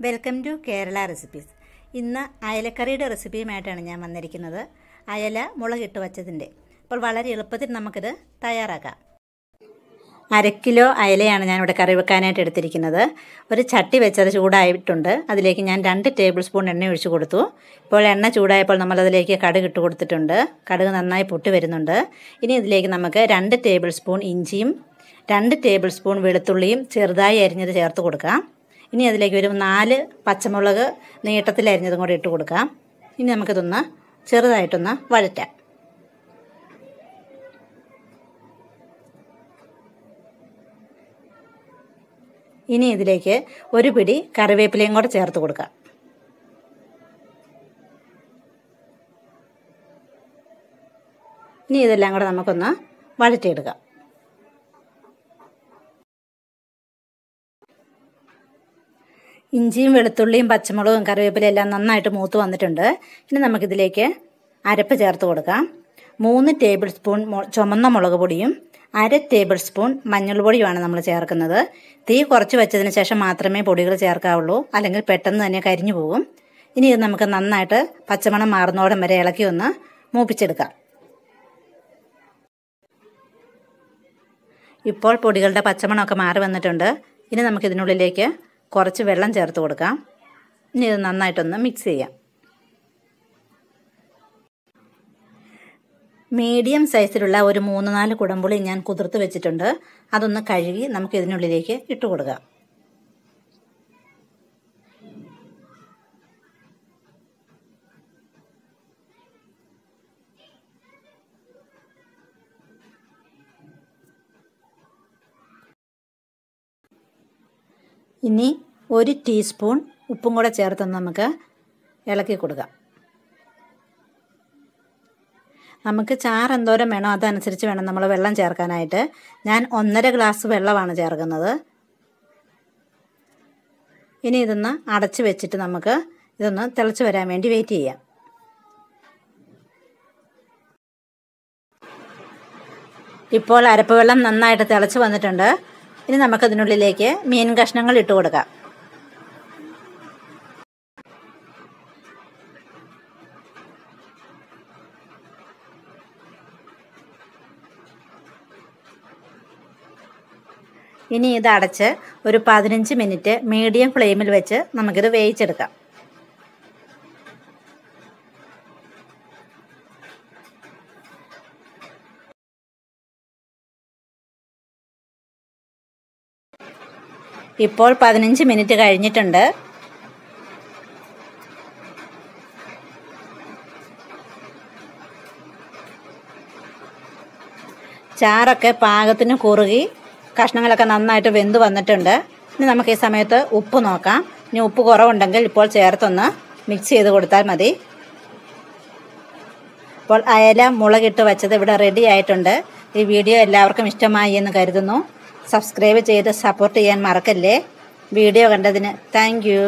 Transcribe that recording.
Welcome to Kerala recipes. ഇന്ന് അയലക്കറിയുടെ റെസിപ്പിയുമായിട്ടാണ് ഞാൻ വന്നിരിക്കുന്നത്. അയല മുളകിട്ട് വച്ചതിൻ്റെ. അപ്പോൾ വളരെ എളുപ്പത്തിൽ നമുക്കിത് തയ്യാറാക്കാം. 1/2 കിലോ അയലയാണ് ഞാനിവിടെ കറി വെക്കാനായിട്ട് എടുത്തിരിക്കുന്നത്. ഒരു ചട്ടി വെച്ചത് ചൂടായിട്ടുണ്ട്. അതിലേക്ക് ഞാൻ 2 ടേബിൾ സ്പൂൺ എണ്ണ ഒഴിച്ചു കൊടുത്തു. ഇപ്പോൾ എണ്ണ ചൂടായപ്പോൾ നമ്മളതിലേക്ക് കടുക് ഇട്ട് കൊടുത്തിട്ടുണ്ട്. കടുക് നന്നായി പൊട്ടി വരുന്നുണ്ട്. ഇനി ഇതിലേക്ക് നമുക്ക് 2 ടേബിൾ സ്പൂൺ ഇഞ്ചിയും 2 ടേബിൾ സ്പൂൺ വെളുത്തുള്ളിയും ചെറുതായി അരിഞ്ഞത് ചേർത്ത് കൊടുക്കാം. ഇനി അതിലേക്ക് ഒരു 4 പച്ചമുളക് നീട്ടത്തിൽ അരിഞ്ഞതും കൂടി ഇട്ട് കൊടുക്കാം. ഇനി നമുക്കിതൊന്ന് ചെറുതായിട്ടൊന്ന് വഴറ്റാം. ഇനി ഇതിലേക്ക് ഒരു പിടി കറിവേപ്പിലയും കൂടെ ചേർത്ത് കൊടുക്കാം. ഇനി ഇതെല്ലാം കൂടെ നമുക്കൊന്ന് വഴറ്റിയെടുക്കാം. ഇഞ്ചിയും വെളുത്തുള്ളിയും പച്ചമുളകും കറിവേപ്പിലയും എല്ലാം നന്നായിട്ട് മൂത്ത് വന്നിട്ടുണ്ട്. ഇനി നമുക്കിതിലേക്ക് അരപ്പ് ചേർത്ത് കൊടുക്കാം. 3 ടേബിൾ സ്പൂൺ ചുമന്ന മുളക് പൊടിയും 1/2 ടേബിൾ സ്പൂൺ മഞ്ഞൾപ്പൊടിയുമാണ് നമ്മൾ ചേർക്കുന്നത്. തീ കുറച്ച് വെച്ചതിന് ശേഷം മാത്രമേ പൊടികൾ ചേർക്കാവുള്ളൂ, അല്ലെങ്കിൽ പെട്ടെന്ന് തന്നെ കരിഞ്ഞു പോകും. ഇനി ഇത് നമുക്ക് നന്നായിട്ട് പച്ചമണം മാറുന്നോടം വരെ ഇളക്കി ഒന്ന് മൂപ്പിച്ചെടുക്കാം. ഇപ്പോൾ പൊടികളുടെ പച്ചമണമൊക്കെ മാറി വന്നിട്ടുണ്ട്. ഇനി നമുക്കിതിനുള്ളിലേക്ക് കുറച്ച് വെള്ളം ചേർത്ത് കൊടുക്കാം. ഇനി ഇത് നന്നായിട്ടൊന്ന് മിക്സ് ചെയ്യാം. മീഡിയം സൈസിലുള്ള ഒരു 3-4 കുടംപുളി ഞാൻ കുതിർത്ത് വെച്ചിട്ടുണ്ട്. അതൊന്ന് കഴുകി നമുക്ക് ഇതിനുള്ളിലേക്ക് ഇട്ട് കൊടുക്കാം. ഇനി 1 ടീസ്പൂൺ ഉപ്പും കൂടെ ചേർത്ത് നമുക്ക് ഇളക്കി കൊടുക്കാം. നമുക്ക് ചാറ് എന്തോരം വേണോ അതനുസരിച്ച് വേണം നമ്മൾ വെള്ളം ചേർക്കാനായിട്ട്. ഞാൻ 1.5 ഗ്ലാസ് വെള്ളമാണ് ചേർക്കുന്നത്. ഇനി ഇതൊന്ന് അടച്ച് വെച്ചിട്ട് നമുക്ക് ഇതൊന്ന് തിളച്ച് വരാൻ വേണ്ടി വെയിറ്റ് ചെയ്യാം. ഇപ്പോൾ അരപ്പ് വെള്ളം നന്നായിട്ട് തിളച്ച് വന്നിട്ടുണ്ട്. ഇനി നമുക്കതിനുള്ളിലേക്ക് മീൻ കഷ്ണങ്ങൾ ഇട്ട് കൊടുക്കാം. ഇനി ഇത് അടച്ച് ഒരു 15 മിനിറ്റ് മീഡിയം ഫ്ലെയിമിൽ വെച്ച് നമുക്കിത് വേവിച്ചെടുക്കാം. ഇപ്പോൾ 15 മിനിറ്റ് കഴിഞ്ഞിട്ടുണ്ട്. ചാറൊക്കെ പാകത്തിന് കുറുകി കഷ്ണങ്ങളൊക്കെ നന്നായിട്ട് വെന്ത് വന്നിട്ടുണ്ട്. ഇനി നമുക്ക് ഈ സമയത്ത് ഉപ്പ് നോക്കാം. ഇനി ഉപ്പ് കുറവുണ്ടെങ്കിൽ ഇപ്പോൾ ചേർത്തൊന്ന് മിക്സ് ചെയ്ത് കൊടുത്താൽ മതി. ഇപ്പോൾ അയല മുളകിട്ട് വെച്ചത് ഇവിടെ റെഡി ആയിട്ടുണ്ട്. ഈ വീഡിയോ എല്ലാവർക്കും ഇഷ്ടമായി എന്ന് കരുതുന്നു. സബ്സ്ക്രൈബ് ചെയ്ത് സപ്പോർട്ട് ചെയ്യാൻ മറക്കല്ലേ. വീഡിയോ കണ്ടതിന് താങ്ക് യു.